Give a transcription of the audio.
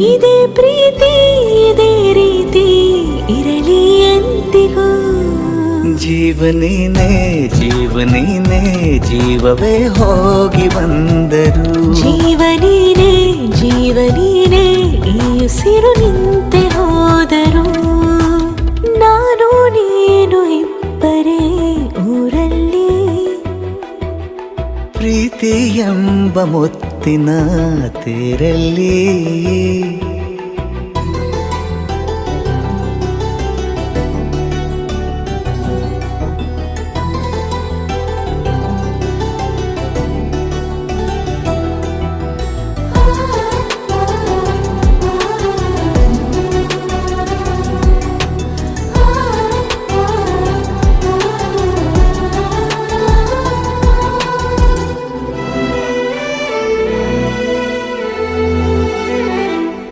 ಇದೇ ಪ್ರೀತಿ ಇದೇ ರೀತಿ ಇರಲಿ ಎಂದಿಗೂ. ಜೀವನೇನೆ ಜೀವನೇನೆ ಜೀವವೇ ಹೋಗಿ ಬಂದರು. ಜೀವನೀನೇ ಜೀವನೀನೇ ಈ ಉಸಿರು ನಿಂತೆ ಹೋದರು. ನಾನು ನೀನು ಇಬ್ಬರೇ ಊರಲ್ಲಿ. ಪ್ರೀತಿ ಎಂಬ ಮುತ್ತಿನ ತೇರಲ್ಲಿ